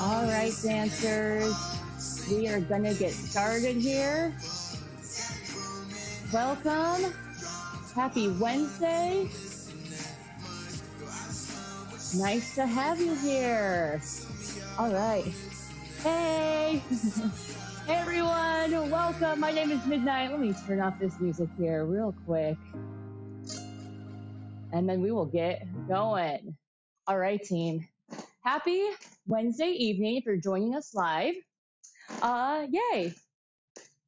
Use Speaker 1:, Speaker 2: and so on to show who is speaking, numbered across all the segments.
Speaker 1: All right, dancers, we are gonna get started here. Welcome. Happy Wednesday. Nice to have you here. All right. Hey. Hey, everyone. Welcome. My name is Midnight. Let me turn off this music here real quick. And then we will get going. All right, team. Happy Wednesday evening if you're joining us live. Yay.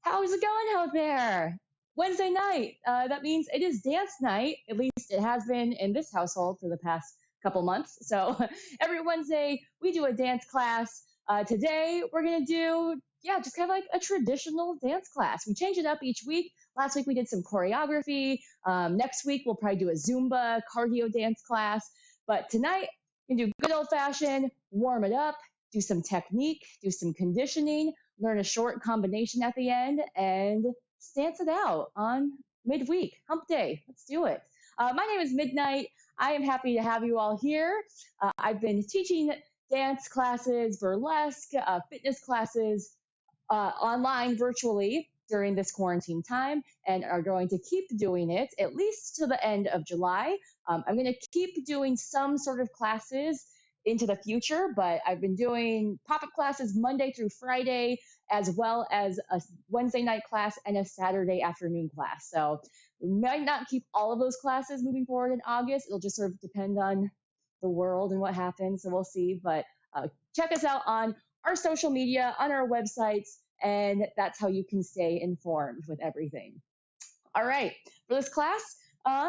Speaker 1: How's it going out there? Wednesday night. That means it is dance night. At least it has been in this household for the past couple months. So every Wednesday we do a dance class. Today we're going to do, just kind of like a traditional dance class. We change it up each week. Last week we did some choreography. Next week we'll probably do a zumba cardio dance class. But tonight we can do good old fashioned, warm it up, do some technique, do some conditioning, learn a short combination at the end, and dance it out on midweek, hump day. Let's do it. My name is Midnight. I am happy to have you all here. I've been teaching dance classes, burlesque, fitness classes online virtually during this quarantine time and are going to keep doing it at least to the end of July. I'm going to keep doing some sort of classes into the future, but I've been doing pop-up classes Monday through Friday, as well as a Wednesday night class and a Saturday afternoon class. So we might not keep all of those classes moving forward in August. It'll just sort of depend on the world and what happens, so we'll see. But check us out on our social media, on our websites, and that's how you can stay informed with everything. All right, for this class,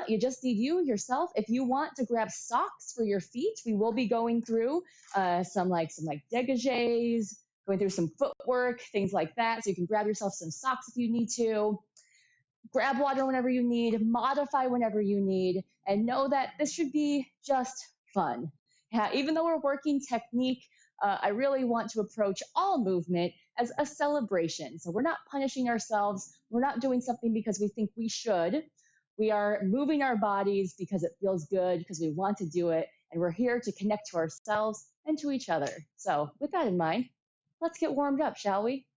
Speaker 1: you just need yourself. If you want to grab socks for your feet, we will be going through some dégagés, going through some footwork, things like that. So you can grab yourself some socks if you need to. Grab water whenever you need, modify whenever you need, and know that this should be just fun. Yeah, even though we're working technique, I really want to approach all movement as a celebration. So we're not punishing ourselves. We're not doing something because we think we should. We are moving our bodies because it feels good, because we want to do it, and we're here to connect to ourselves and to each other. So with that in mind, let's get warmed up, shall we?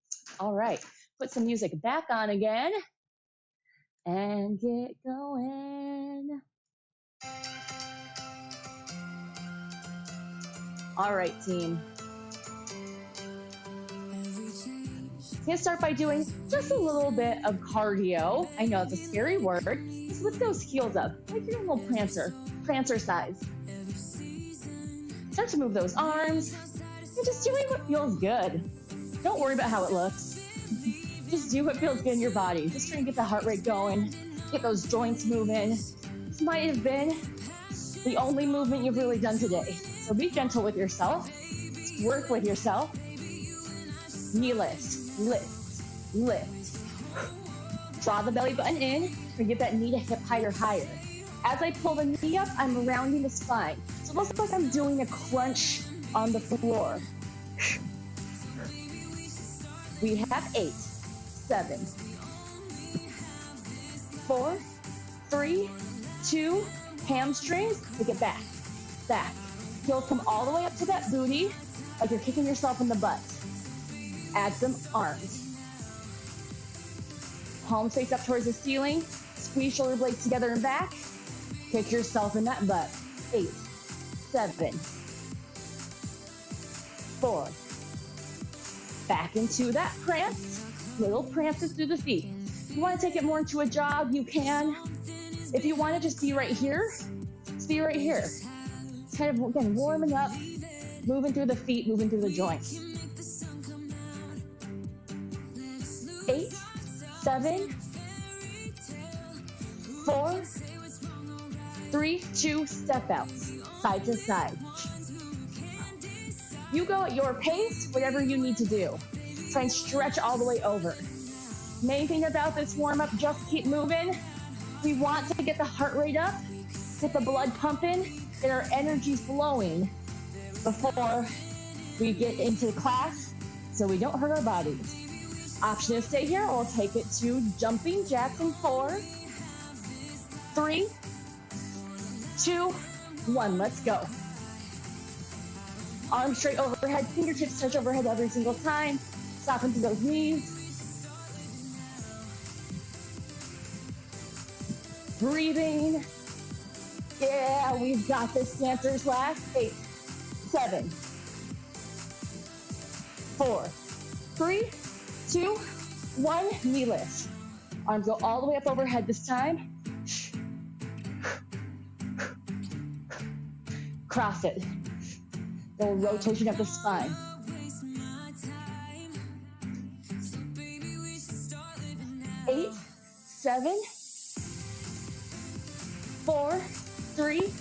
Speaker 1: All right, put some music back on again and get going. All right, team. I'm going to start by doing just a little bit of cardio. I know it's a scary word. Just lift those heels up, like you're a little prancer size. Start to move those arms. You're just doing what feels good. Don't worry about how it looks. Just do what feels good in your body. Just try and get the heart rate going, get those joints moving. This might have been the only movement you've really done today. So be gentle with yourself. Work with yourself. Knee lift, lift, lift. Draw the belly button in and get that knee to hip height or higher. As I pull the knee up, I'm rounding the spine. So it looks like I'm doing a crunch on the floor. We have 8, 7, 4, 3, 2, hamstrings, take it back, back. Heels come all the way up to that booty, like you're kicking yourself in the butt. Add some arms. Palms face up towards the ceiling, squeeze shoulder blades together and back, kick yourself in that butt. 8, 7, 4, back into that prance, little prances through the feet. If you want to take it more into a jog, you can. If you want to just be right here, just be right here. It's kind of, again, warming up, moving through the feet, moving through the joints. 8, 7, 4, 3, 2, step out, side to side. You go at your pace, whatever you need to do. Try and stretch all the way over. Main thing about this warm-up, just keep moving. We want to get the heart rate up, get the blood pumping, get our energies flowing before we get into class so we don't hurt our bodies. Option is stay here, or we'll take it to jumping jacks in 4, 3, 2, 1. Let's go. Arms straight overhead, fingertips touch overhead every single time. Soften through those knees. Breathing. Yeah, we've got this, dancers. Last 8, 7, 4, 3, 2, 1. Knee lift. Arms go all the way up overhead this time. Cross it. Little rotation of the spine. 8, 7, 4, 3,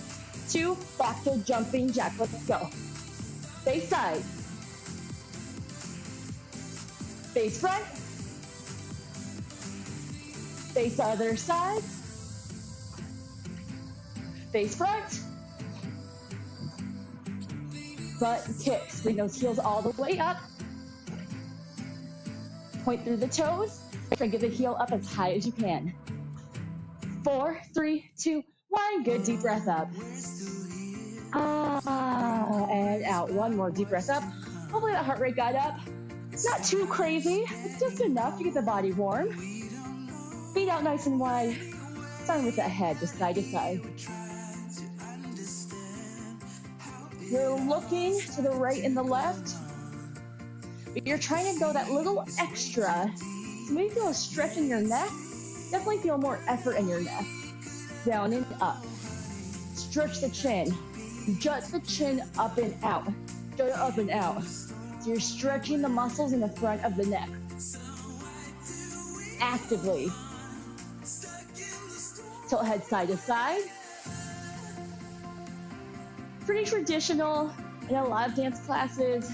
Speaker 1: 2, back to jumping jack. Let's go. Face side. Face front. Face other side. Face front. Butt kicks. Bring those heels all the way up. Point through the toes. Try to get the heel up as high as you can. 4, 3, 2, 1. Good deep breath up. And out. One more deep breath up. Hopefully that heart rate got up. Not too crazy. It's just enough to get the body warm. Feet out nice and wide. Starting with that head, just side to side. You're looking to the right and the left, but you're trying to go that little extra. So maybe feel a stretch in your neck. Definitely feel more effort in your neck. Down and up. Stretch the chin. Jut the chin up and out. Jut it up and out. So you're stretching the muscles in the front of the neck. Actively. Tilt head side to side. Pretty traditional in a lot of dance classes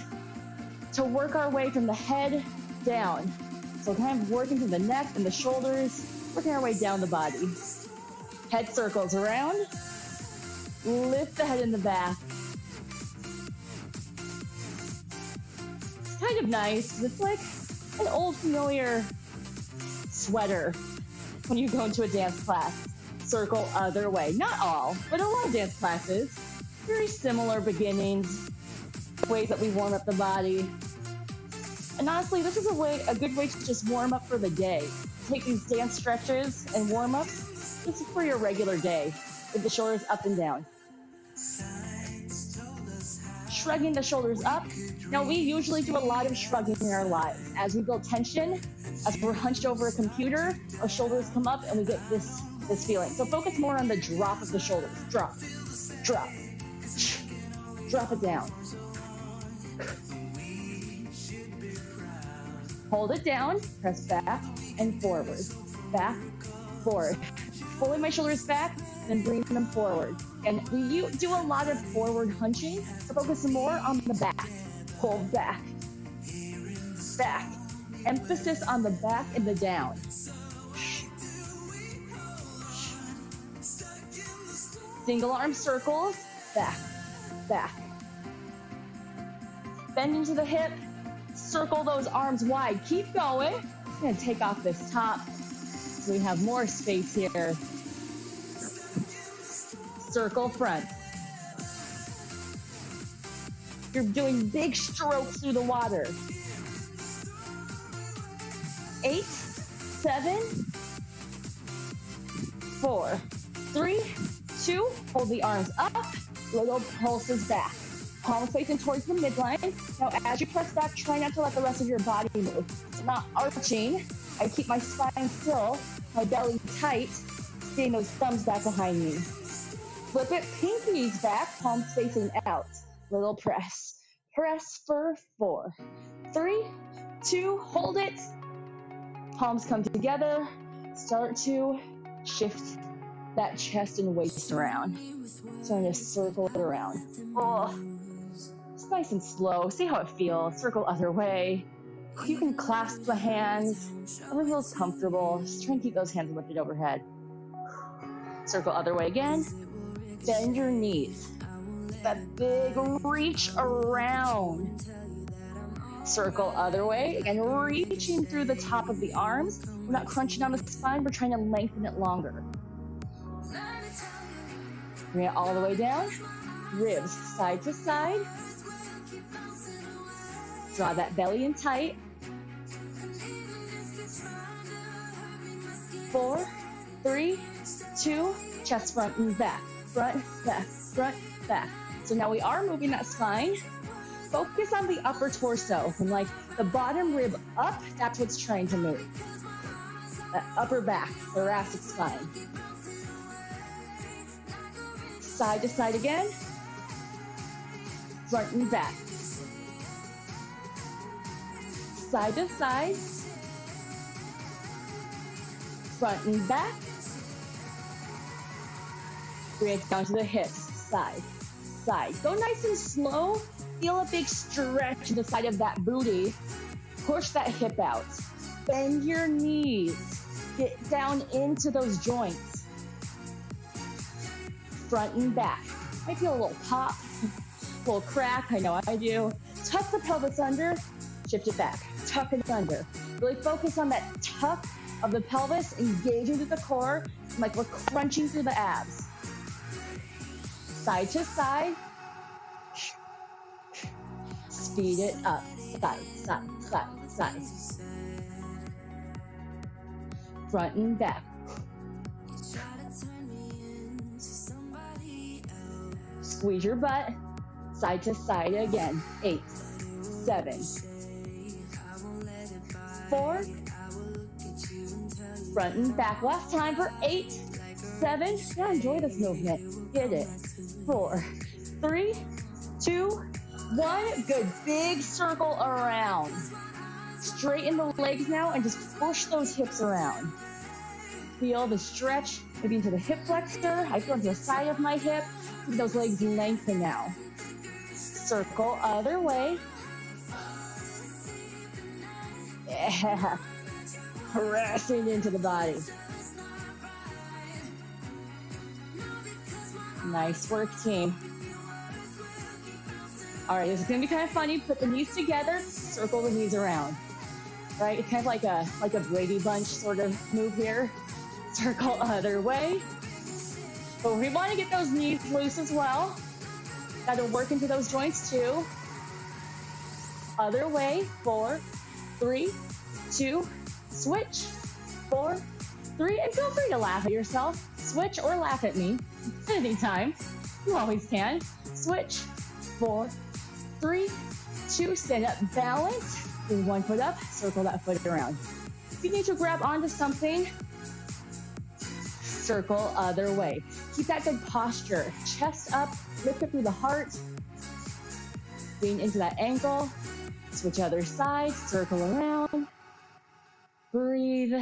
Speaker 1: to work our way from the head down. So kind of working from the neck and the shoulders, working our way down the body. Head circles around. Lift the head in the back. It's kind of nice. It's like an old familiar sweater when you go into a dance class. Circle other way. Not all, but a lot of dance classes. Very similar beginnings, ways that we warm up the body. And honestly, this is a good way to just warm up for the day. Take these dance stretches and warm ups. This is for your regular day, with the shoulders up and down. Shrugging the shoulders up. Now, we usually do a lot of shrugging in our lives. As we build tension, as we're hunched over a computer, our shoulders come up and we get this feeling. So focus more on the drop of the shoulders. Drop, drop. Drop it down. Hold it down. Press back and forward. Back, forward. Pulling my shoulders back, then bring them forward. And we do a lot of forward hunching, so focus more on the back. Pull back. Back. Emphasis on the back and the down. Single arm circles. Back. Back. Bend into the hip, circle those arms wide. Keep going. I'm gonna take off this top so we have more space here. Circle front. You're doing big strokes through the water. 8, 7, 4, 3, 2, hold the arms up, little pulses back. Palms facing towards the midline. Now, as you press back, try not to let the rest of your body move. It's not arching. I keep my spine still, my belly tight, getting those thumbs back behind me. Flip it, pinkies back, palms facing out. Little press. Press for 4, 3, 2, hold it. Palms come together. Start to shift that chest and waist around. Starting to circle it around. Oh. It's nice and slow. See how it feels. Circle other way. You can clasp the hands. Whatever feels comfortable. Just try and keep those hands lifted overhead. Circle other way again. Bend your knees. That big reach around. Circle other way. Again, reaching through the top of the arms. We're not crunching on the spine. We're trying to lengthen it longer. Bring it all the way down. Ribs side to side. Draw that belly in tight. 4, 3, 2, chest front and back, front, back, front, back. So now we are moving that spine. Focus on the upper torso, from like the bottom rib up, that's what's trying to move. That upper back, thoracic spine. Side to side again. Front and back. Side to side. Front and back. Bring it down to the hips. Side, side. Go nice and slow. Feel a big stretch to the side of that booty. Push that hip out. Bend your knees. Get down into those joints. Front and back. Might feel a little pop, a little crack. I know I do. Tuck the pelvis under. Shift it back. Tuck it under. Really focus on that tuck of the pelvis, engaging to the core, like we're crunching through the abs. Side to side. Speed it up. Side, side, side, side. Front and back. Squeeze your butt. Side to side again. 8, 7, 4. Front and back. Last time for 8, 7. Yeah, enjoy this movement. Get it. 4, 3, 2, 1. Good. Big circle around. Straighten the legs now and just push those hips around. Feel the stretch, maybe into the hip flexor. I feel into the side of my hip. See those legs lengthen now. Circle other way. Yeah. Pressing into the body. Nice work, team. All right, this is gonna be kind of funny. Put the knees together, circle the knees around. Right? It's kind of like a Brady Bunch sort of move here. Circle other way. But we want to get those knees loose as well. Got to work into those joints too. Other way. 4, 3, 2, switch. 4, 3, and feel free to laugh at yourself. Switch or laugh at me anytime. You always can. Switch. 4, 3, 2, stand up, balance. Bring one foot up, circle that foot around. If you need to grab onto something, circle other way. Keep that good posture. Chest up, lift up through the heart. Lean into that ankle. Switch other side, circle around. Breathe.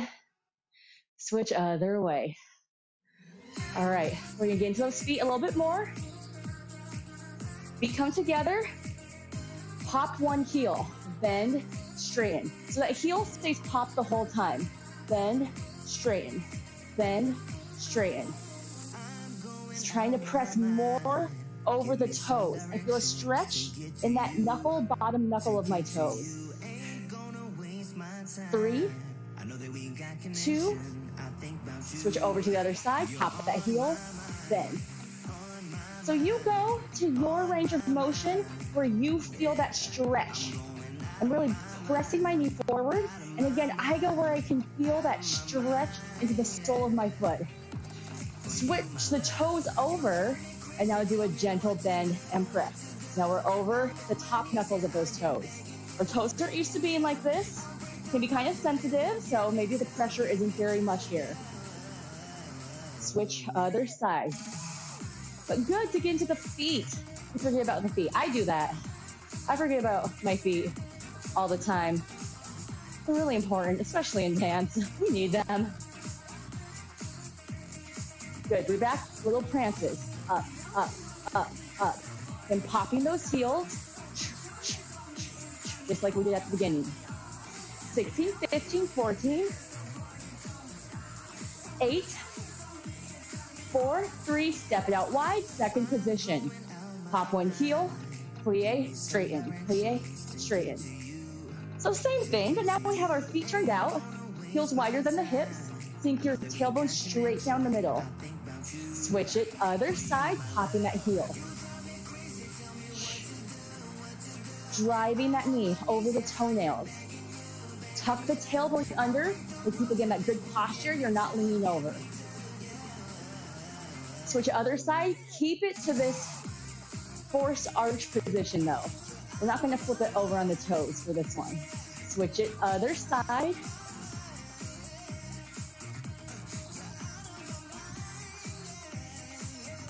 Speaker 1: Switch other way. All right, we're gonna get into those feet a little bit more. Feet come together. Pop one heel. Bend, straighten. So that heel stays popped the whole time. Bend, straighten. Bend, straighten. Just trying to press more over the toes. I feel a stretch in that knuckle, bottom knuckle of my toes. 3, 2, switch over to the other side, pop that heel, bend. So you go to your range of motion where you feel that stretch. I'm really pressing my knee forward. And again, I go where I can feel that stretch into the sole of my foot. Switch the toes over, and now do a gentle bend and press. Now we're over the top knuckles of those toes. Our toes aren't used to being like this. It can be kind of sensitive, so maybe the pressure isn't very much here. Switch other side. But good to get into the feet. You forget about the feet. I do that. I forget about my feet all the time. They're really important, especially in dance. We need them. Good. Breathe back. Little prances. Up, up, up, up. Then popping those heels. Just like we did at the beginning. 16, 15, 14. 8. 4, 3, step it out wide, second position. Pop one heel, plie, straighten, plie, straighten. So same thing, but now we have our feet turned out, heels wider than the hips, sink your tailbone straight down the middle. Switch it, other side, popping that heel. driving that knee over the toenails. Tuck the tailbone under, but keep again that good posture. You're not leaning over. Switch to other side. Keep it to this forced arch position though. We're not going to flip it over on the toes for this one. Switch it other side.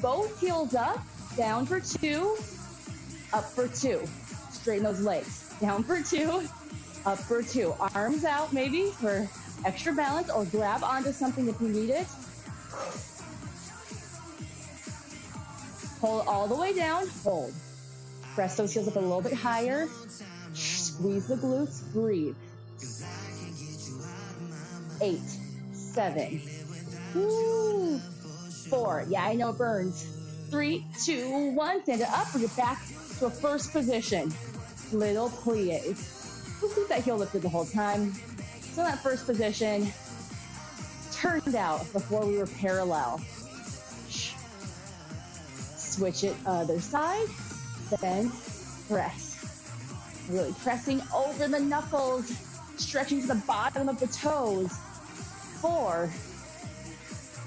Speaker 1: Both heels up, down for 2, up for 2. Straighten those legs. Down for 2, up for 2. Arms out maybe for extra balance, or grab onto something if you need it. Pull all the way down, hold. Press those heels up a little bit higher. Squeeze the glutes, breathe. 8, 7, 4. Yeah, I know it burns. 3, 2, 1. Stand it up. Bring it back to a first position. Little plies. We'll keep that heel lifted the whole time. So that first position turned out before we were parallel. Switch it other side. Then press. Really pressing over the knuckles. Stretching to the bottom of the toes. 4,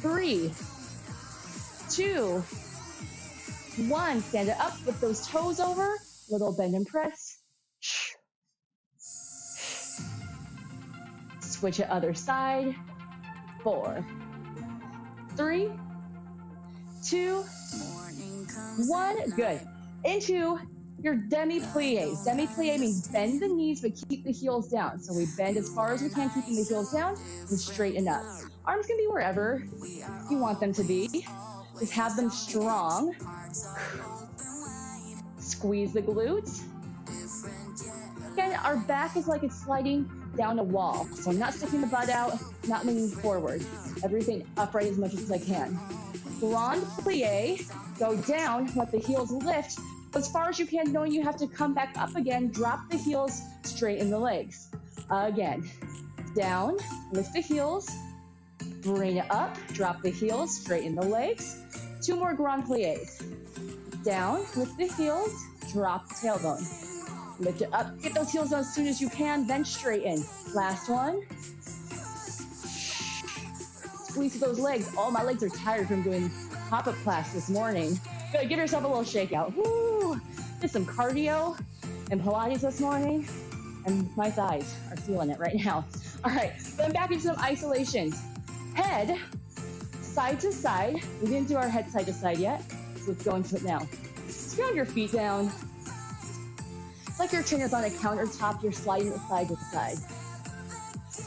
Speaker 1: 3, 2, 1. Stand it up, flip those toes over. Little bend and press. Switch it other side. 4, 3, 2, 1. Good. Into your demi-plies. Demi-plie means bend the knees but keep the heels down. So we bend as far as we can, keeping the heels down, and straighten up. Arms can be wherever you want them to be. Just have them strong. Squeeze the glutes. Again, our back is like it's sliding down a wall. So I'm not sticking the butt out, not leaning forward. Everything upright as much as I can. Grand plie. Go down, let the heels lift. As far as you can, knowing you have to come back up again, drop the heels, straighten the legs. Again, down, lift the heels, bring it up, drop the heels, straighten the legs. 2 more grand plies. Down, lift the heels, drop the tailbone. Lift it up, get those heels down as soon as you can, then straighten. Last one. Squeeze those legs. Oh, my legs are tired from doing pop-up class this morning. Good, give yourself a little shakeout. Woo! Did some cardio and Pilates this morning, and my thighs are feeling it right now. All right, going back into some isolations. Head, side to side. We didn't do our head side to side yet, so let's go into it now. Ground your feet down. It's like your chin is on a countertop, you're sliding it side to side.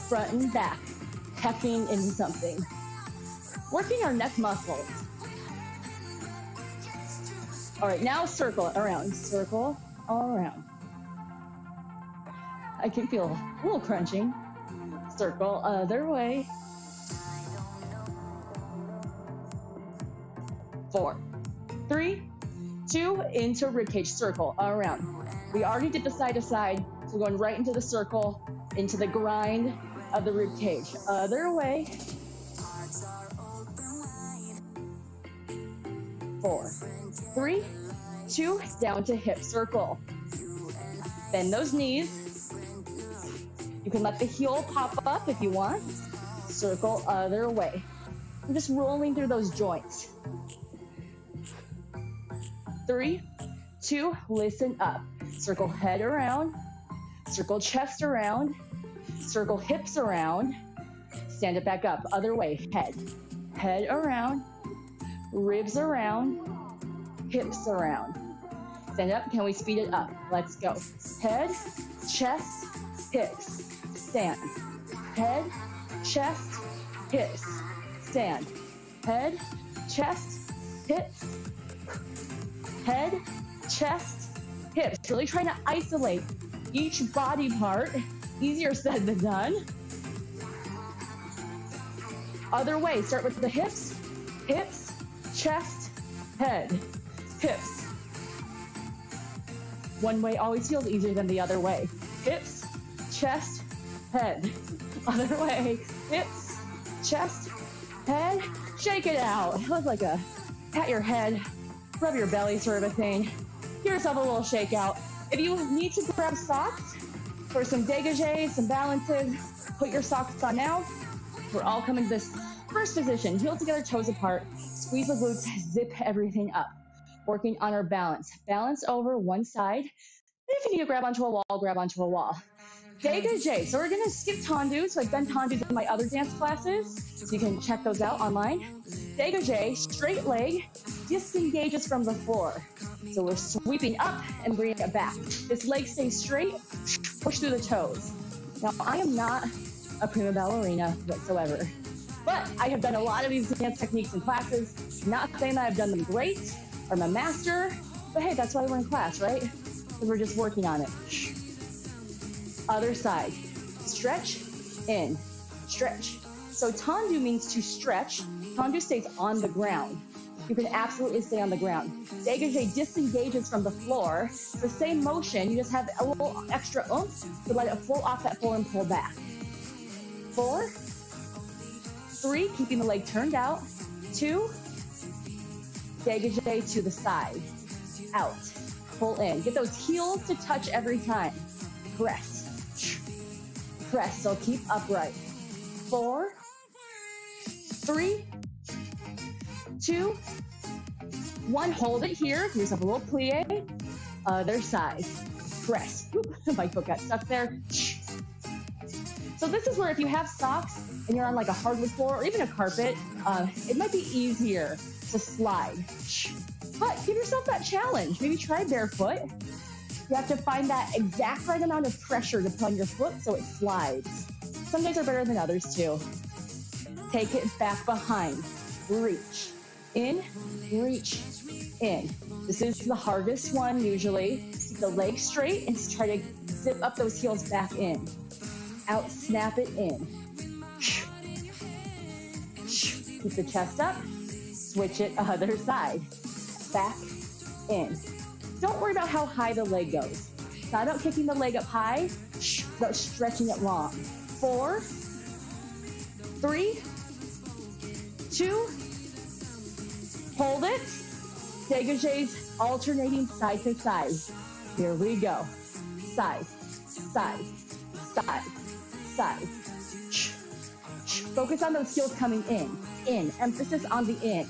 Speaker 1: Front and back, heffing into something. Working our neck muscles. All right, now circle around. Circle all around. I can feel a little crunching. Circle other way. 4, 3, 2, into ribcage. Circle around. We already did the side to side, so we're going right into the circle, into the grind of the ribcage. Other way. 4, 3, 2, down to hip circle. Bend those knees. You can let the heel pop up if you want. Circle other way. I'm just rolling through those joints. 3, 2, listen up. Circle head around. Circle chest around. Circle hips around. Stand it back up. Other way. Head. Head around. Ribs around. Hips around. Stand up. Can we speed it up? Let's go. Head, chest, hips. Stand. Head, chest, hips. Stand. Head, chest, hips. Head, chest, hips. Really trying to isolate each body part. Easier said than done. Other way. Start with the hips, hips, chest, head, hips. One way always feels easier than the other way. Hips, chest, head. Other way. Hips, chest, head. Shake it out. It looks like a pat your head, rub your belly sort of a thing. Give yourself a little shake out. If you need to grab socks for some dégagés, some balances, put your socks on now. We're all coming to this first position. Heels together, toes apart. Squeeze the glutes, zip everything up. Working on our balance. Balance over one side. If you need to grab onto a wall, grab onto a wall. Dégagé. So we're going to skip tendu. So I've done tendus in my other dance classes. So you can check those out online. Dégagé, straight leg, disengages from the floor. So we're sweeping up and bringing it back. This leg stays straight, push through the toes. Now, I am not a prima ballerina whatsoever, but I have done a lot of these dance techniques in classes. Not saying that I've done them great or I'm a master, but hey, that's why we're in class, right? Because we're just working on it. Other side, stretch, in, stretch. So tendu means to stretch. Tendu stays on the ground. You can absolutely stay on the ground. Dégagé disengages from the floor. It's the same motion, you just have a little extra oomph to let it flow off that floor and pull back. 4, 3, keeping the leg turned out. 2, dégagé to the side, out, pull in. Get those heels to touch every time. Press, press, so keep upright. 4, 3, 2, 1, hold it here. Give yourself a little plie. Other side, press. Oop, my foot got stuck there. So this is where if you have socks and you're on like a hardwood floor or even a carpet, it might be easier to slide. But give yourself that challenge. Maybe try barefoot. You have to find that exact right amount of pressure to put on your foot so it slides. Some days are better than others too. Take it back behind. Reach. In, reach, in. This is the hardest one usually. Keep the legs straight and try to zip up those heels back in. Out, snap it in. Keep the chest up. Switch it other side. Back, in. Don't worry about how high the leg goes. It's not about kicking the leg up high, it's about stretching it long. 4, 3, 2, hold it. Dégagés alternating side to side. Here we go. Side, side, side, side. Focus on those heels coming in. Emphasis on the in.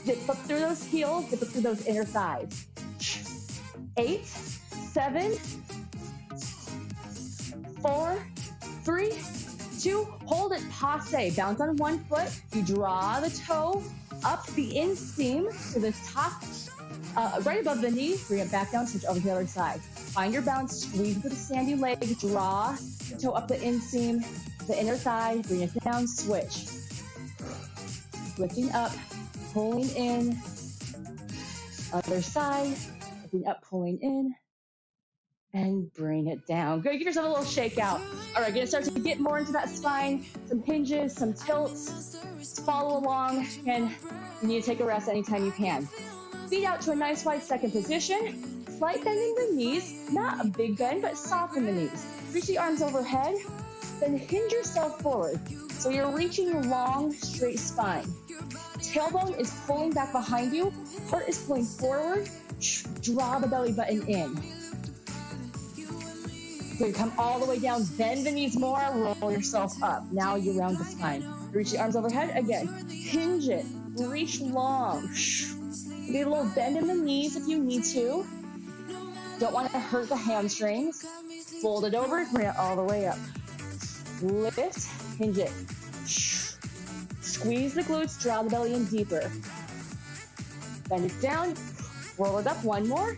Speaker 1: Zip up through those heels, zip up through those inner thighs. 8, 7, 4, 3, 2, hold it, passe. Bounce on one foot. You draw the toe up the inseam to the top, right above the knee. Bring it back down, switch over to the other side. Find your balance, squeeze with a standing leg, draw the toe up the inseam, the inner thigh, bring it down, switch. Lifting up, pulling in, other side, lifting up, pulling in, and bring it down. Good, give yourself a little shake out. All right, gonna start to get more into that spine, some hinges, some tilts. Follow along, and you need to take a rest anytime you can. Feet out to a nice wide second position. Slight bend in the knees, not a big bend, but soften the knees. Reach the arms overhead, then hinge yourself forward. So you're reaching your long, straight spine. Tailbone is pulling back behind you, heart is pulling forward, draw the belly button in. Good, come all the way down, bend the knees more, roll yourself up. Now you round the spine. Reach the arms overhead, again, hinge it, reach long. Get a little bend in the knees if you need to. Don't want to hurt the hamstrings. Fold it over, bring it all the way up. Lift, hinge it. Squeeze the glutes, draw the belly in deeper. Bend it down, roll it up, one more.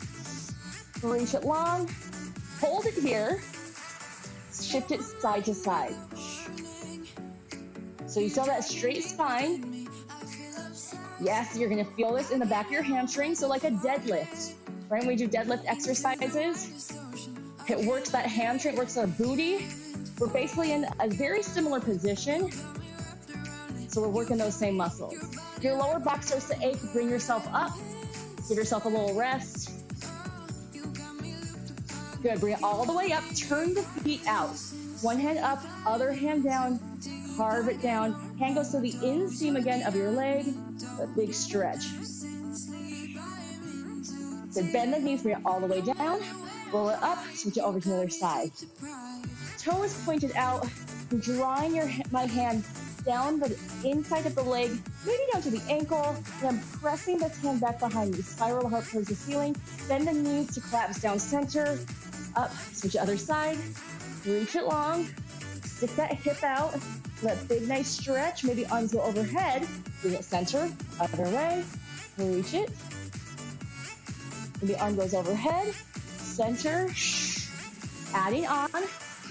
Speaker 1: Reach it long, hold it here. Shift it side to side. So you still have that straight spine. Yes, you're gonna feel this in the back of your hamstring. So like a deadlift, right? When we do deadlift exercises, it works that hamstring, it works our booty. We're basically in a very similar position. So we're working those same muscles. If your lower back starts to ache, bring yourself up. Give yourself a little rest. Good, bring it all the way up. Turn the feet out. One hand up, other hand down. Carve it down. Hand goes to the inseam again of your leg. A big stretch. Then bend the knees, bring it all the way down. Roll it up, switch it over to the other side. Toe is pointed out. I'm drawing my hand down the inside of the leg, maybe down to the ankle, and I'm pressing this hand back behind you. Spiral the heart towards the ceiling. Bend the knees to collapse down center. Up, switch the other side. Reach it long. Stick that hip out. Let big, nice stretch. Maybe arms go overhead. Bring it center. Other way. Reach it. Maybe arm goes overhead. Center. Adding on.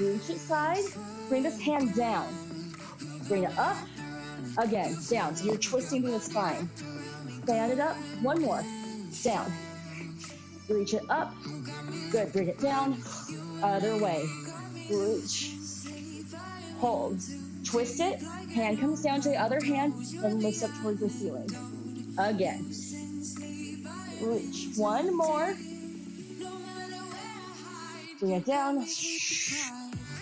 Speaker 1: Reach it side. Bring this hand down. Bring it up. Again, down. So you're twisting through the spine. Stand it up. One more. Down. Reach it up. Good. Bring it down. Other way. Reach. Hold. Twist it. Hand comes down to the other hand and lifts up towards the ceiling. Again. Reach. One more. Bring it down.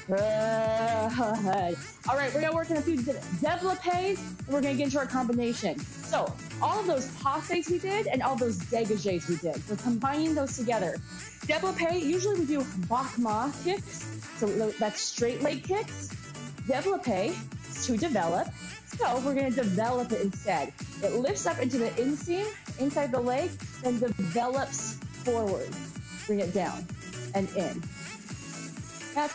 Speaker 1: Good. All right, we're going to work on a few développés, and we're going to get into our combination. So all of those passes we did and all those dégagés we did, we're combining those together. Développé, usually we do bakma kicks, so that's straight leg kicks. Développé is to develop, so we're going to develop it instead. It lifts up into the inseam, inside the leg, then develops forward. Bring it down and in.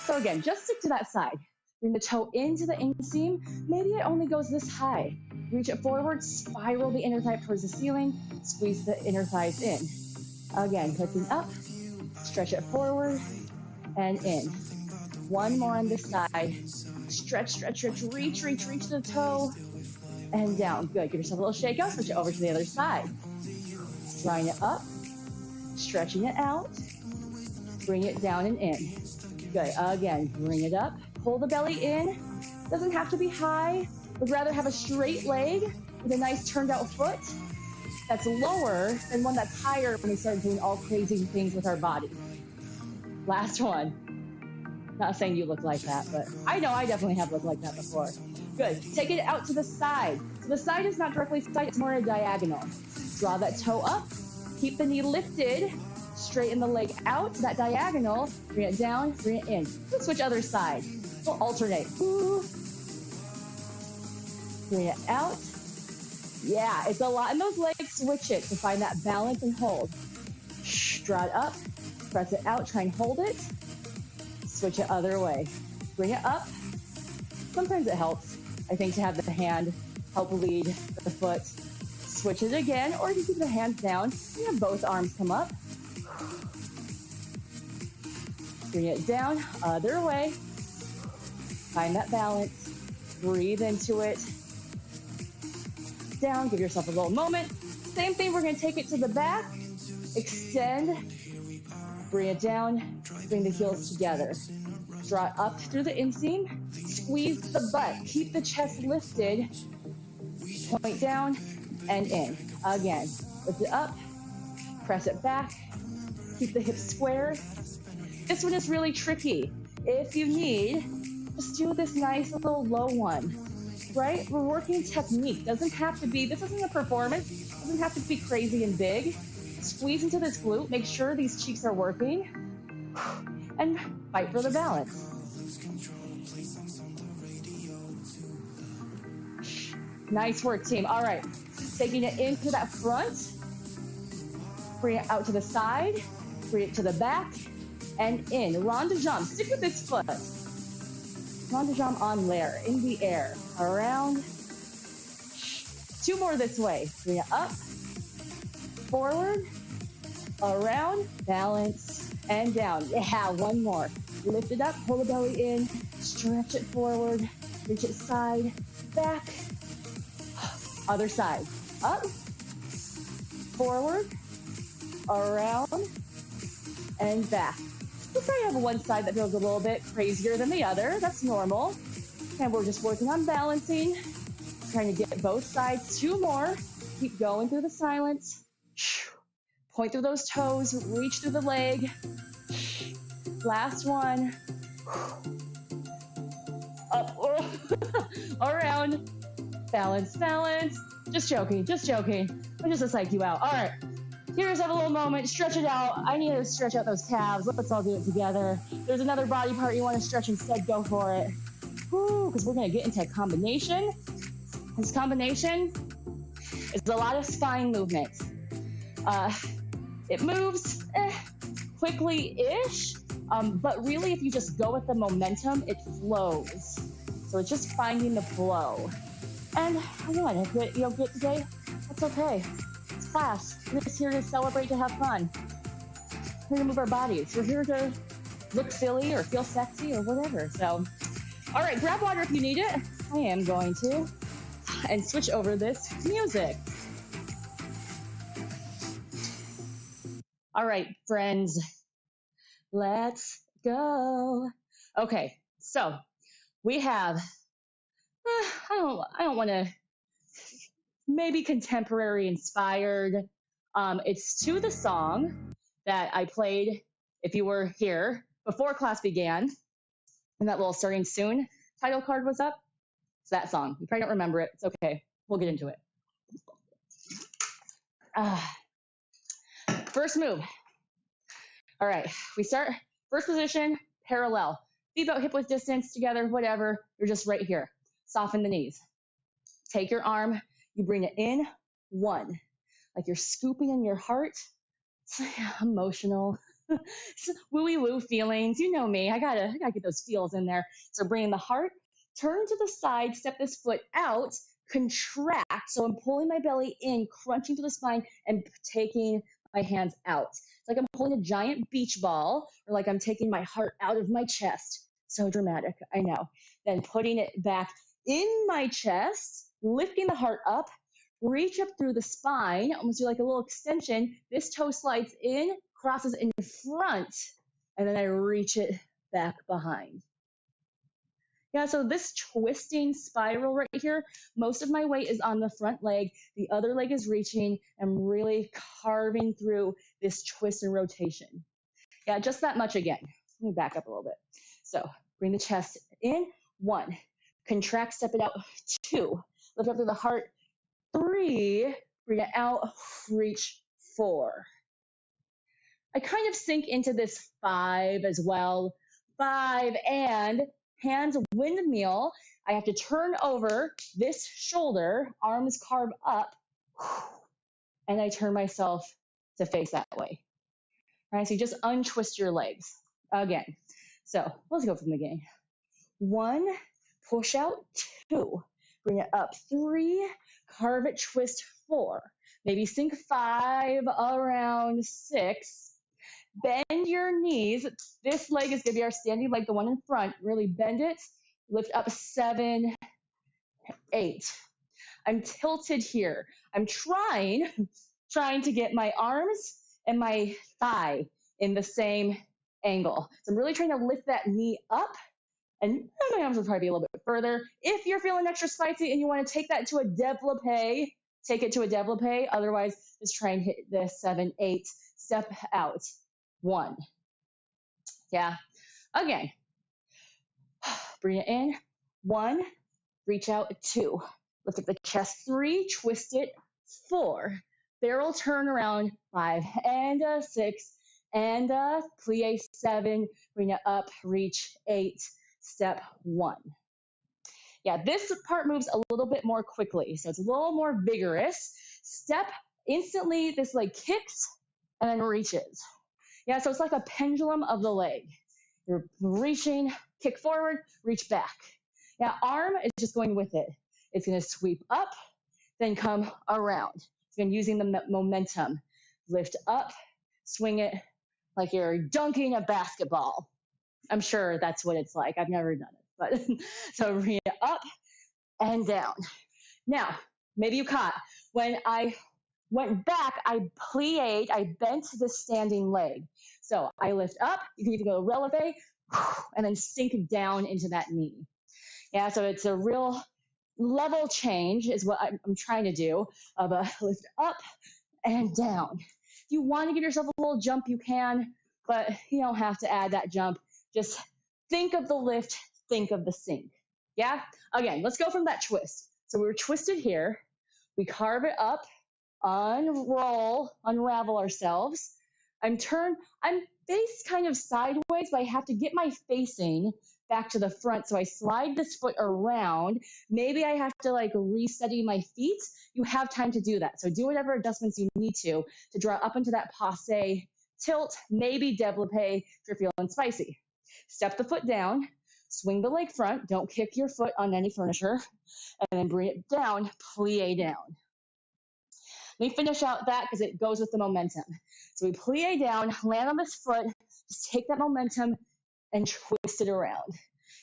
Speaker 1: So again, just stick to that side. Bring the toe into the inseam. Maybe it only goes this high. Reach it forward, spiral the inner thigh towards the ceiling, squeeze the inner thighs in. Again, lifting up, stretch it forward and in. One more on this side. Stretch, stretch, stretch, reach the toe and down. Good, give yourself a little shake out, switch it over to the other side. Drawing it up, stretching it out, bring it down and in. Good, again, bring it up, pull the belly in. Doesn't have to be high. Would rather have a straight leg with a nice turned out foot that's lower than one that's higher when we start doing all crazy things with our body. Last one. Not saying you look like that, but I know I definitely have looked like that before. Good, take it out to the side. So the side is not directly side, it's more a diagonal. Draw that toe up, keep the knee lifted, straighten the leg out to that diagonal, bring it down, bring it in. Let's switch other side. We'll alternate. Bring it out. Yeah, it's a lot in those legs. Switch it to find that balance and hold. Draw it up, press it out, try and hold it. Switch it other way. Bring it up. Sometimes it helps, I think, to have the hand help lead the foot. Switch it again, or you keep the hands down. You have both arms come up. Bring it down, other way. Find that balance. Breathe into it. Down, give yourself a little moment. Same thing, we're gonna take it to the back. Extend. Bring it down, bring the heels together. Draw it up through the inseam. Squeeze the butt. Keep the chest lifted. Point down and in. Again, lift it up. Press it back. Keep the hips square. This one is really tricky. If you need, just do this nice little low one, right? We're working technique. Doesn't have to be, this isn't a performance. Doesn't have to be crazy and big. Squeeze into this glute. Make sure these cheeks are working. And fight for the balance. Nice work, team. All right. Taking it into that front. Bring it out to the side. Bring it to the back. And in. Rond de jambe. Stick with this foot. Rond de jambe en l'air. In the air. Around. Two more this way. Bring it up. Forward, around, balance, and down. Yeah, one more. Lift it up, pull the belly in, stretch it forward, reach it side, back, other side. Up, forward, around, and back. We'll probably have one side that feels a little bit crazier than the other. That's normal. And we're just working on balancing, trying to get both sides. Two more. Keep going through the silence. Point through those toes, reach through the leg. Last one. Up, around. Balance, balance. Just joking, just joking. I'm just to psych you out. All right, Here's have a little moment, stretch it out. I need to stretch out those calves. Let's all do it together. If there's another body part you want to stretch instead, go for it. Woo, because we're going to get into a combination. This combination is a lot of spine movement. It moves quickly-ish, but really if you just go with the momentum, it flows. So it's just finding the flow. And I know if you don't get today, that's okay. It's class. We're just here to celebrate, to have fun. We're here to move our bodies. We're here to look silly or feel sexy or whatever. So, all right, grab water if you need it. I am going to. And switch over this music. All right, friends, let's go. Okay, so we have, I don't want to, maybe contemporary inspired. It's to the song that I played, if you were here, before class began, and that little starting soon title card was up. It's that song. You probably don't remember it. It's okay. We'll get into it. First move. All right, we start first position, parallel. Feet about hip width distance together, whatever. You're just right here. Soften the knees. Take your arm, you bring it in, one. Like you're scooping in your heart. It's emotional. Wooey woo feelings. You know me. I gotta get those feels in there. So bringing the heart, turn to the side, step this foot out, contract. So I'm pulling my belly in, crunching to the spine, and taking my hands out. It's like I'm holding a giant beach ball, or like I'm taking my heart out of my chest. So dramatic, I know. Then putting it back in my chest, lifting the heart up, reach up through the spine, almost do like a little extension. This toe slides in, crosses in front, and then I reach it back behind. Yeah, so this twisting spiral right here, most of my weight is on the front leg. The other leg is reaching. I'm really carving through this twist and rotation. Yeah, just that much again. Let me back up a little bit. So bring the chest in, one. Contract, step it out, two. Lift up through the heart, three. Bring it out, reach, four. I kind of sink into this five as well. Five, and hands windmill. I have to turn over this shoulder, arms carve up, and I turn myself to face that way. All right, so you just untwist your legs again. So let's go from the beginning. One, push out, two, bring it up, three, carve it, twist, four. Maybe sink five, around six. Bend your knees. This leg is going to be our standing leg, the one in front. Really bend it. Lift up, seven, eight. I'm tilted here. I'm trying to get my arms and my thigh in the same angle. So I'm really trying to lift that knee up, and my arms will probably be a little bit further. If you're feeling extra spicy and you want to take that to a développé, take it to a développé. Otherwise, just try and hit this 7, 8, step out. One. Yeah. Again. Bring it in. One. Reach out. Two. Lift up the chest. Three. Twist it. Four. Barrel turn around. Five. And six. And plie. Seven. Bring it up. Reach. Eight. Step one. Yeah, this part moves a little bit more quickly. So it's a little more vigorous. Step. Instantly, this leg kicks and then reaches. Yeah, so it's like a pendulum of the leg. You're reaching, kick forward, reach back. Yeah, arm is just going with it. It's going to sweep up, then come around. It's going to using the momentum. Lift up, swing it like you're dunking a basketball. I'm sure that's what it's like. I've never done it. But so bring it up and down. Now, maybe you caught. When I went back, I plied, I bent the standing leg. So I lift up, you can even go releve, and then sink down into that knee. Yeah, so it's a real level change is what I'm trying to do, of a lift up and down. If you want to give yourself a little jump, you can, but you don't have to add that jump. Just think of the lift, think of the sink. Yeah? Again, let's go from that twist. So we were twisted here. We carve it up. unravel ourselves. I'm faced kind of sideways, but I have to get my facing back to the front. So I slide this foot around. Maybe I have to like resteady my feet. You have time to do that. So do whatever adjustments you need to draw up into that passe tilt, maybe développé if you're feeling spicy. Step the foot down, swing the leg front, don't kick your foot on any furniture, and then bring it down, plie down. Let me finish out that because it goes with the momentum. So we plie down, land on this foot, just take that momentum and twist it around.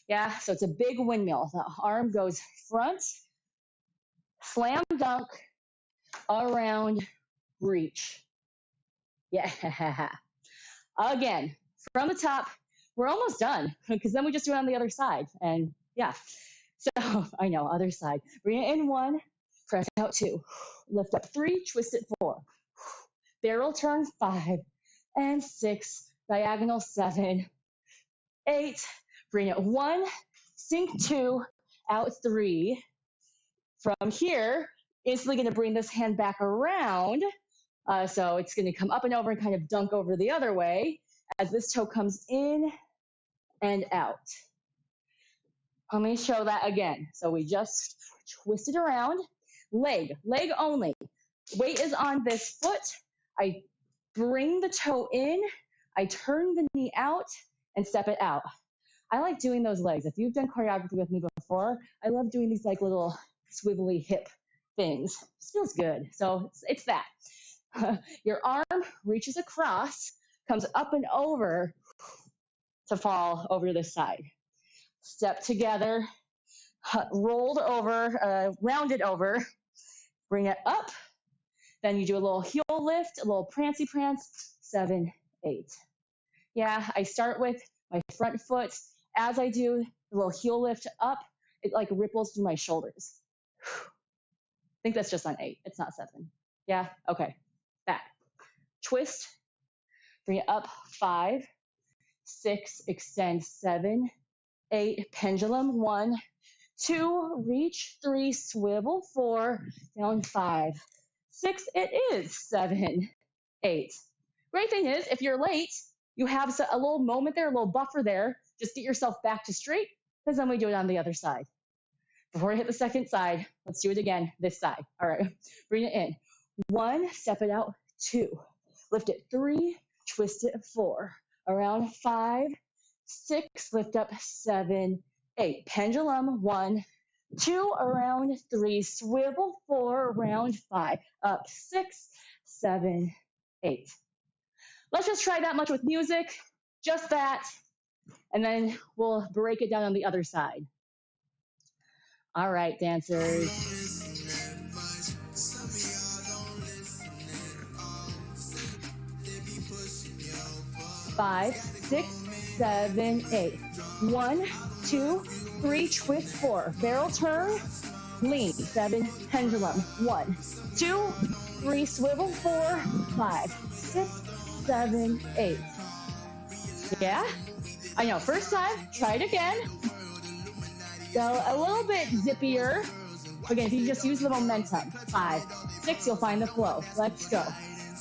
Speaker 1: Yeah, so it's a big windmill. The arm goes front, slam dunk, around, reach. Yeah. Again, from the top, we're almost done because then we just do it on the other side. And yeah, so I know, other side. Bring it in 1, press out 2, lift up 3, twist it 4, barrel turn 5 and 6, diagonal 7, 8, bring it 1, sink 2, out 3. From here, instantly going to bring this hand back around. So it's going to come up and over and kind of dunk over the other way as this toe comes in and out. Let me show that again. So we just twist it around, leg only. Weight is on this foot. I bring the toe in, I turn the knee out and step it out. I like doing those legs. If you've done choreography with me before, I love doing these like little swivelly hip things. It feels good. So it's that. Your arm reaches across, comes up and over to fall over to the side. Step together, rolled over, rounded over, bring it up. Then you do a little heel lift, a little prancy prance, 7, 8. Yeah, I start with my front foot. As I do the little heel lift up, it like ripples through my shoulders. I think that's just on 8. It's not 7. Yeah, okay. Back. Twist, bring it up, 5, 6, extend, 7, 8, pendulum, 1, 2, reach, 3, swivel, 4, down, 5, 6, it is 7, 8. Great thing is, if you're late, you have a little moment there, a little buffer there. Just get yourself back to straight, because then we do it on the other side. Before I hit the second side, let's do it again, this side. All right, bring it in. 1, step it out, 2, lift it, 3, twist it, 4, around 5, 6, lift up, 7, 8, pendulum, 1, 2, around 3, swivel, 4, around 5, up 6, 7, 8. Let's just try that much with music, just that, and then we'll break it down on the other side. All right, dancers. 5, 6, 7, 8. 1, 2, 3, twist, 4. Barrel turn, lean, 7, pendulum. 1, 2, 3, swivel, 4, 5, 6, 7, 8. Yeah? I know, first time, try it again. Go a little bit zippier. Again, if you just use the momentum. 5, 6, you'll find the flow. Let's go.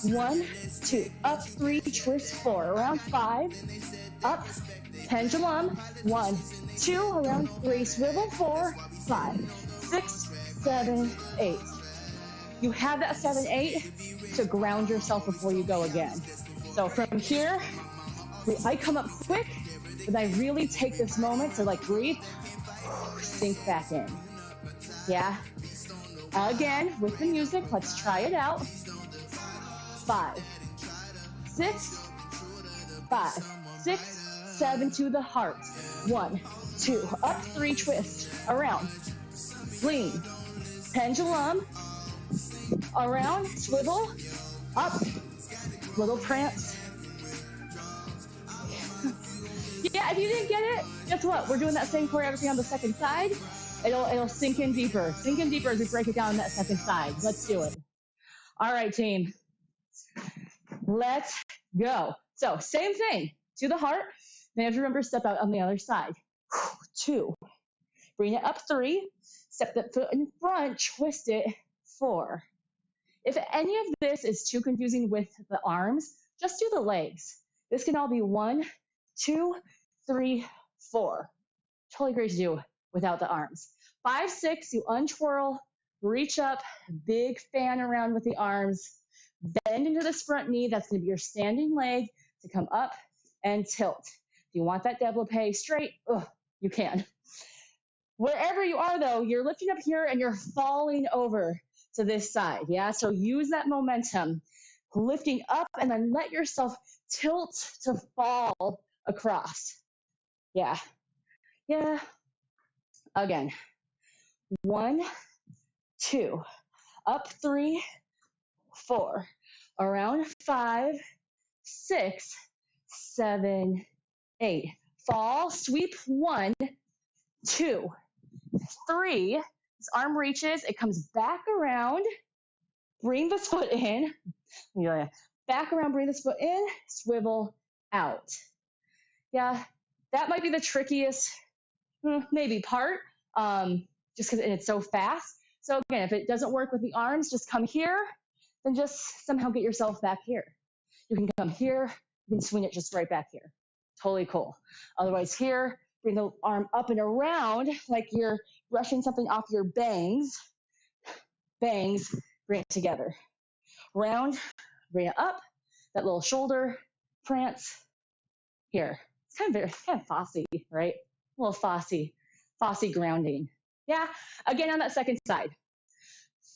Speaker 1: 1, 2, up, 3, twist, 4, around 5, up, pendulum, 1, 2, around 3, swivel, 4, 5, 6, 7, 8. You have that 7, 8 to ground yourself before you go again. So from here, I come up quick, but I really take this moment to like breathe, sink back in. Yeah? Again, with the music, let's try it out. 5, 6, 5, 6, 7 to the heart. 1, 2, up, 3, twist, around, lean, pendulum, around, swivel, up, little prance. Yeah, if you didn't get it, guess what? We're doing that same choreography on the second side. It'll sink in deeper as we break it down on that second side. Let's do it. All right, team. Let's go. So same thing, to the heart. Then you remember, step out on the other side. 2, bring it up, 3, step the foot in front, twist it, 4. If any of this is too confusing with the arms, just do the legs. This can all be 1, 2, 3, 4. Totally great to do without the arms. 5, 6, you untwirl, reach up, big fan around with the arms, bend into this front knee. That's going to be your standing leg to come up and tilt. If you want that développé straight, you can. Wherever you are, though, you're lifting up here and you're falling over to this side, yeah? So use that momentum, lifting up, and then let yourself tilt to fall across. Yeah. Again. 1, 2, up 3, 4, around 5, 6, 7, 8. Fall, sweep 1, 2, 3. This arm reaches, it comes back around. Bring this foot in. Back around, bring this foot in, swivel out. Yeah, that might be the trickiest, maybe part, just because it's so fast. So again, if it doesn't work with the arms, just come here, then just somehow get yourself back here. You can come here, you can swing it just right back here. Totally cool. Otherwise here, bring the arm up and around like you're brushing something off your bangs. Bangs, bring it together. Round, bring it up, that little shoulder prance here. It's kind of Fosse, right? A little Fosse grounding. Yeah, again on that second side.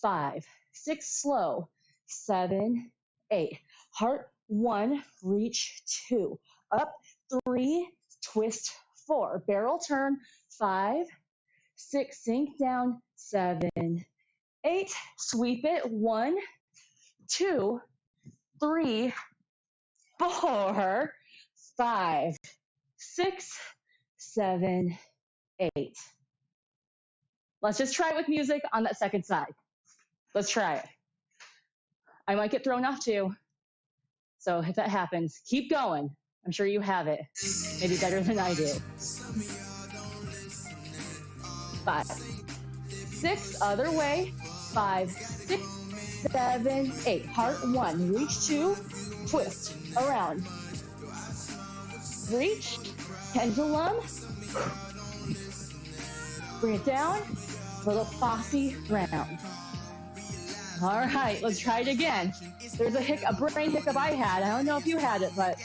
Speaker 1: 5, 6, slow, 7, 8. Heart 1, reach 2. Up 3, twist 4. Barrel turn 5, 6, sink down 7, 8. Sweep it 1, 2, 3, 4, 5, 6, 7, 8. Let's just try it with music on that second side. Let's try it. I might get thrown off too. So if that happens, keep going. I'm sure you have it. Maybe better than I do. 5, 6, other way. 5, 6, 7, 8. Heart 1, reach 2, twist, around. Reach, pendulum. Bring it down, little Fosse round. All right, let's try it again. There's a brain hiccup I had. I don't know if you had it, but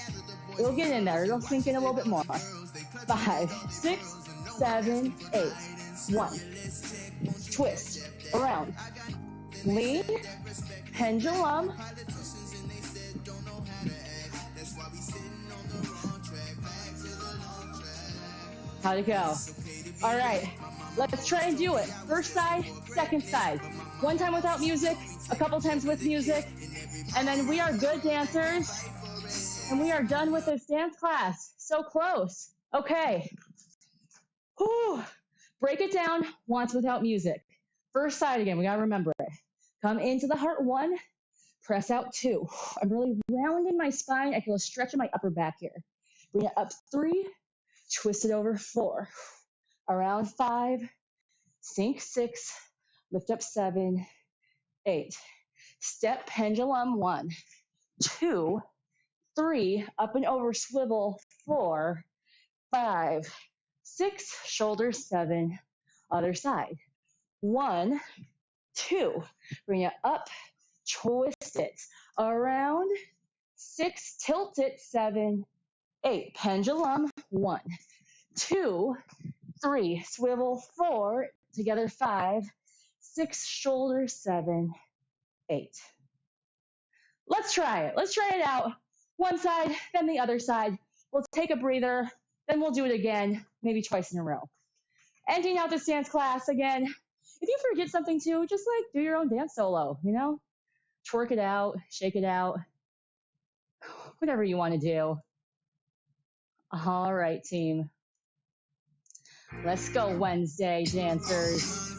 Speaker 1: it'll get in there. It'll sink in a little bit more. 5, 6, 7, 8. 1. Twist, around. Lean, pendulum. How'd it go? All right, let's try and do it. First side, second side. One time without music, a couple times with music, and then we are good dancers, and we are done with this dance class. So close. Okay. Whew. Break it down once without music. First side again, we gotta remember it. Come into the heart 1, press out 2. I'm really rounding my spine. I feel a stretch in my upper back here. Bring it up 3, twist it over 4. Around 5, sink 6, lift up 7, 8. Step pendulum 1, 2, 3, up and over swivel 4, 5, 6, shoulders 7, other side. 1, 2, bring it up, twist it, around 6, tilt it 7, 8, pendulum 1, 2, 3, swivel 4, together 5, 6, shoulders 7, 8. Let's try it. Let's try it out. One side, then the other side. We'll take a breather, then we'll do it again, maybe twice in a row. Ending out this dance class again. If you forget something too, just like do your own dance solo, you know? Twerk it out, shake it out, whatever you want to do. All right, team. Let's go, Wednesday dancers.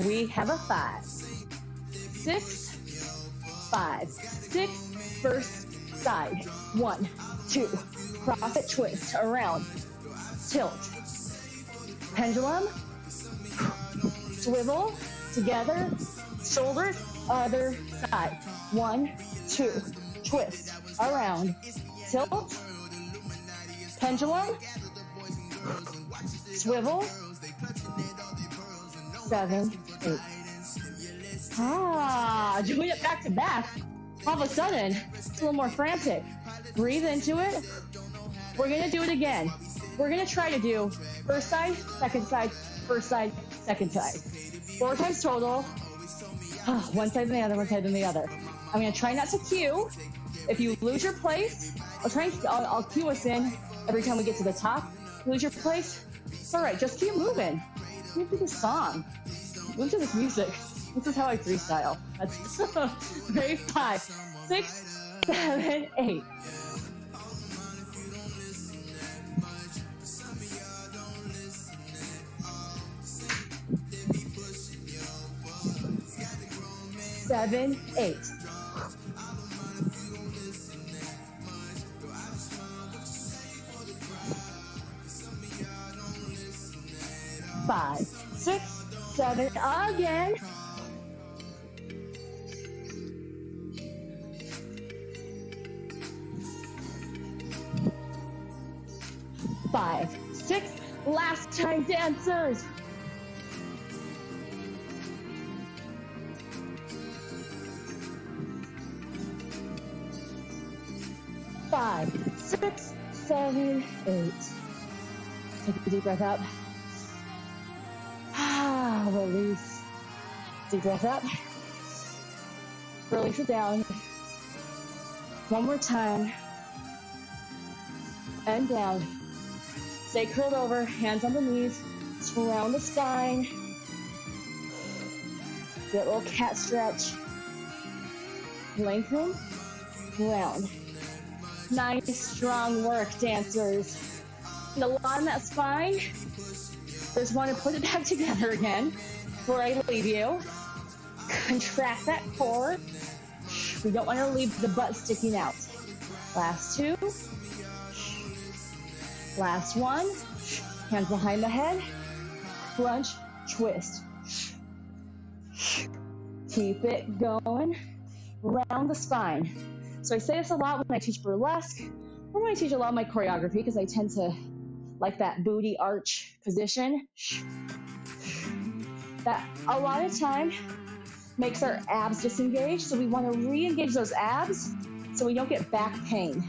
Speaker 1: We have a 5, 6, 5, 6, first side. 1, 2, cross it, twist, around, tilt, pendulum, Swivel, together, shoulders, other side. 1, 2, twist, around, tilt, pendulum, swivel, 7, 8. Doing it back to back. All of a sudden, it's a little more frantic. Breathe into it. We're gonna do it again. We're gonna try to do first side, second side, first side, second side. 4 times total. One side then the other, one side then the other. I'm gonna try not to cue. If you lose your place, I'll cue us in every time we get to the top. Lose your place. It's all right, just keep moving. Move to the song. Move to this music. This is how I freestyle. That's ready. 5, 6, 7, 8. Seven, 8. Five, 6, 7, again. 5, 6, last time, dancers. 5, 6, 7, 8. Take a deep breath up. Release. Deep breath up. Release it down. One more time. And down. Stay curled over, hands on the knees. Surround the spine. Do a little cat stretch. Lengthen. Round. Nice, strong work, dancers. And a lot on that spine. Just want to put it back together again before I leave you. Contract that core. We don't want to leave the butt sticking out. Last 2. Last 1. Hands behind the head. Crunch, twist. Keep it going. Round the spine. So I say this a lot when I teach burlesque, or when I teach a lot of my choreography, because I tend to like that booty arch position. That a lot of time makes our abs disengage, so we want to re-engage those abs so we don't get back pain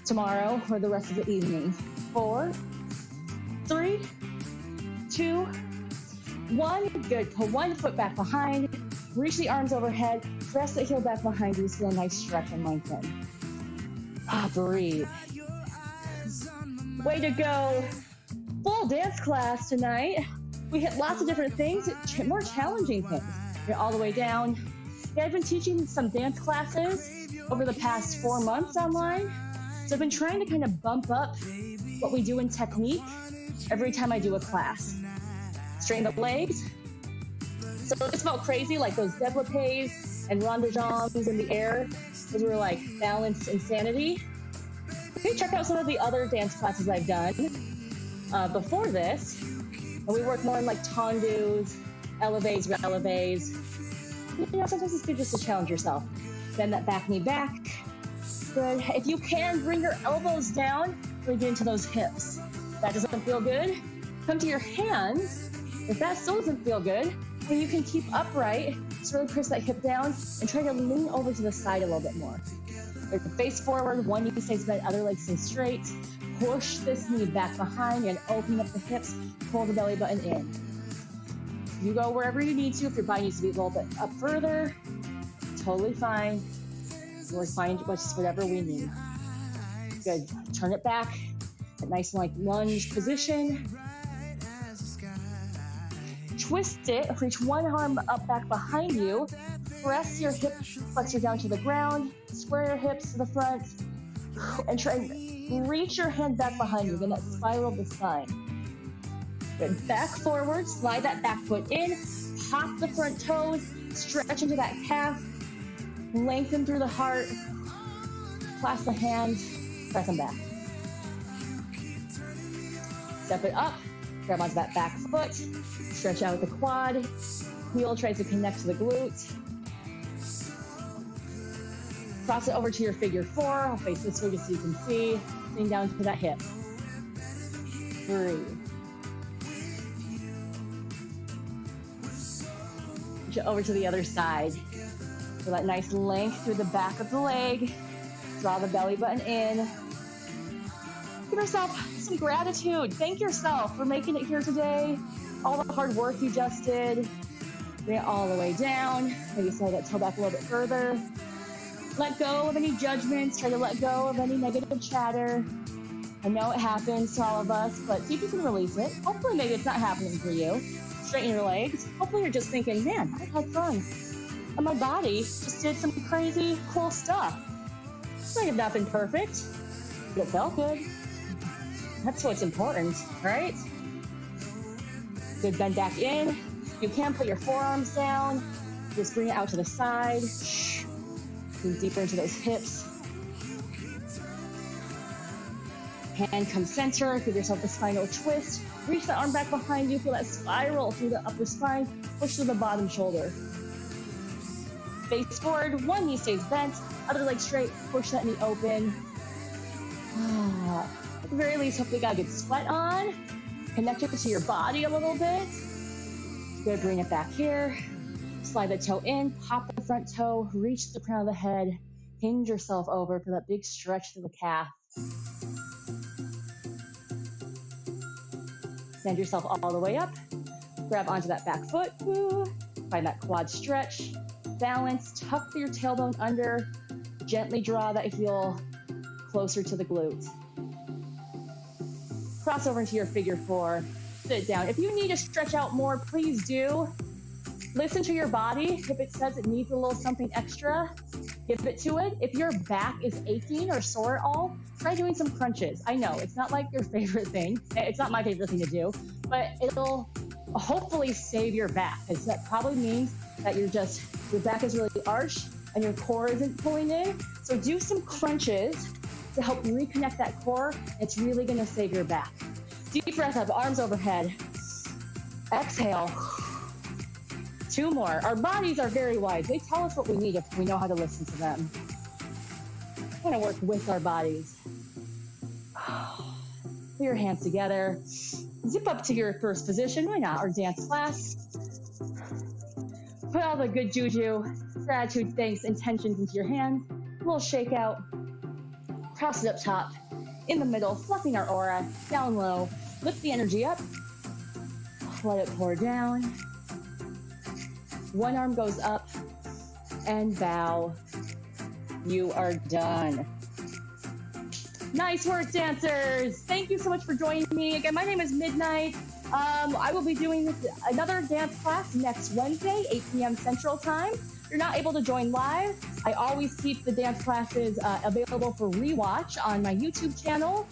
Speaker 1: tomorrow or the rest of the evening. 4, 3, 2, 1. Good. Pull one foot back behind. Reach the arms overhead. Press the heel back behind you. Feel a nice stretch and lengthen. Breathe. Way to go. Full dance class tonight. We hit lots of different things, more challenging things. You're all the way down. Yeah, I've been teaching some dance classes over the past 4 months online. So I've been trying to kind of bump up what we do in technique every time I do a class. Straighten the legs. So this felt crazy, like those développés and rond de jambes in the air. Those were like balance insanity. You can check out some of the other dance classes I've done before this. And we work more in like tendus, élevés, relevés. You know, sometimes it's good just to challenge yourself. Bend that back knee back. Good. If you can, bring your elbows down, really get into those hips. If that doesn't feel good, come to your hands. If that still doesn't feel good, then you can keep upright. Just really press that hip down and try to lean over to the side a little bit more. Face forward, one knee stays bent, other leg stays straight. Push this knee back behind and open up the hips. Pull the belly button in. You go wherever you need to. If your body needs to be a little bit up further, totally fine. We'll find whatever we need. Good. Turn it back. A nice like lunge position. Twist it. Reach one arm up back behind you. Press your hip flexor down to the ground. Square your hips to the front. And try and reach your hand back behind you. Then that spiral the spine. Good. Back forward. Slide that back foot in. Pop the front toes. Stretch into that calf. Lengthen through the heart. Clasp the hands. Press them back. Step it up. Grab onto that back foot, stretch out the quad, heel tries to connect to the glute. Cross it over to your figure four. I'll face this way just so you can see. Sitting down to that hip. Breathe. Push it over to the other side. Feel that nice length through the back of the leg. Draw the belly button in. Give yourself some gratitude. Thank yourself for making it here today. All the hard work you just did. Bring it all the way down. Maybe slide that toe back a little bit further. Let go of any judgments. Try to let go of any negative chatter. I know it happens to all of us, but see if you can release it. Hopefully maybe it's not happening for you. Straighten your legs. Hopefully you're just thinking, man, I had fun. And my body just did some crazy, cool stuff. It might have not been perfect, but it felt good. That's what's important, right? Good, bend back in. You can put your forearms down. Just bring it out to the side. Move deeper into those hips. Hand come center. Give yourself a spinal twist. Reach the arm back behind you. Feel that spiral through the upper spine. Push to the bottom shoulder. Face forward. One knee stays bent. Other leg straight. Push that knee open. At the very least, hopefully you got a good sweat on. Connect it to your body a little bit. Good, bring it back here. Slide the toe in, pop the front toe, reach the crown of the head, hinge yourself over for that big stretch through the calf. Send yourself all the way up. Grab onto that back foot. Find that quad stretch. Balance, tuck your tailbone under. Gently draw that heel closer to the glute. Cross over into your figure four. Sit down. If you need to stretch out more, please do. Listen to your body. If it says it needs a little something extra, give it to it. If your back is aching or sore at all, try doing some crunches. I know it's not like your favorite thing. It's not my favorite thing to do, but it'll hopefully save your back, because that probably means that your back is really arched and your core isn't pulling in. So do some crunches to help reconnect that core. It's really going to save your back. Deep breath up, arms overhead. Exhale. 2 more. Our bodies are very wise. They tell us what we need if we know how to listen to them. We're going to work with our bodies. Put your hands together. Zip up to your first position. Why not? Our dance class. Put all the good juju, gratitude, thanks, intentions into your hands. A little shake out. Cross it up top. In the middle, fluffing our aura. Down low. Lift the energy up. Let it pour down. One arm goes up and bow. You are done. Nice work, dancers. Thank you so much for joining me. Again, my name is Midnight. I will be doing another dance class next Wednesday, 8 p.m. Central Time. If you're not able to join live, I always keep the dance classes available for rewatch on my YouTube channel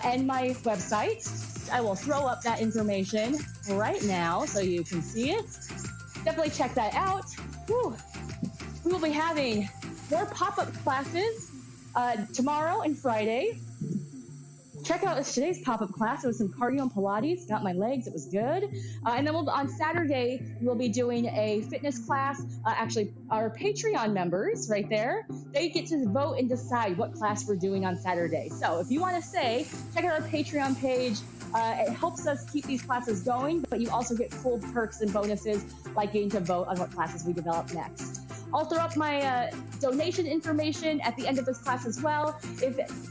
Speaker 1: and my website. I will throw up that information right now so you can see it. Definitely check that out. Whew. We will be having more pop-up classes tomorrow and Friday. Check out today's pop-up class. It was some cardio and Pilates. Got my legs. It was good. And then on Saturday, we'll be doing a fitness class. Actually, our Patreon members right there, they get to vote and decide what class we're doing on Saturday. So if you want to say, check out our Patreon page. It helps us keep these classes going, but you also get cool perks and bonuses like getting to vote on what classes we develop next. I'll throw up my donation information at the end of this class as well.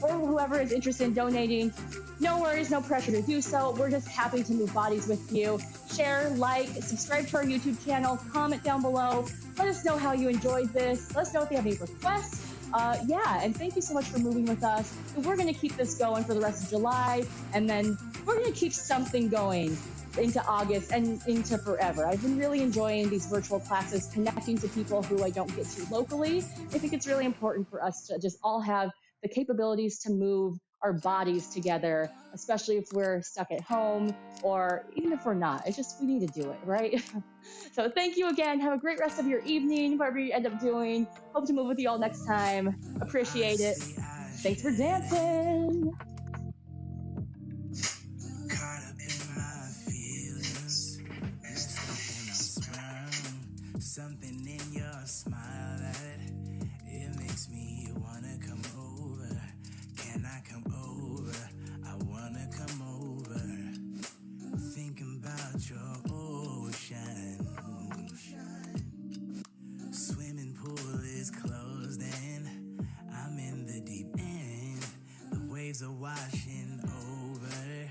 Speaker 1: Or whoever is interested in donating, no worries, no pressure to do so. We're just happy to move bodies with you. Share, like, subscribe to our YouTube channel, comment down below. Let us know how you enjoyed this. Let us know if you have any requests. And thank you so much for moving with us. We're going to keep this going for the rest of July, and then we're going to keep something going into August and into forever. I've been really enjoying these virtual classes, connecting to people who I don't get to locally. I think it's really important for us to just all have the capabilities to move our bodies together, especially if we're stuck at home or even if we're not. We need to do it, right? So thank you again. Have a great rest of your evening, whatever you end up doing. Hope to move with you all next time. Appreciate it. Thanks for dancing. Caught up in my feet.
Speaker 2: Something in your smile that it makes me wanna come over. Can I come over? I wanna come over. Thinking about your ocean. Swimming pool is closed and I'm in the deep end. The waves are washing over.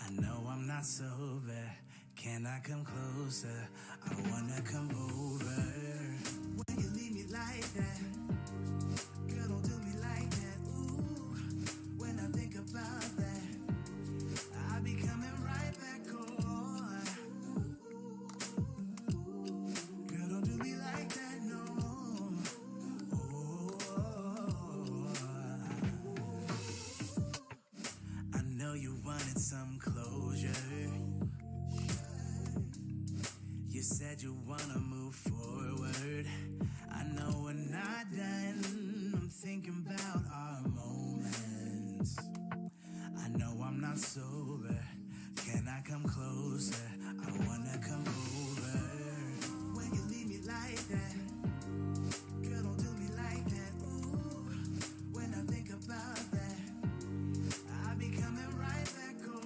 Speaker 2: I know I'm not sober. Can I come closer? I wanna come over. When you leave me like that, girl, don't do me like that. Ooh, when I think about that, I'll be coming right back on. Girl, don't do me like that, no. Oh, I know you wanted some closure. You said you wanna move forward. I know we're not done. I'm thinking about our moments. I know I'm not sober.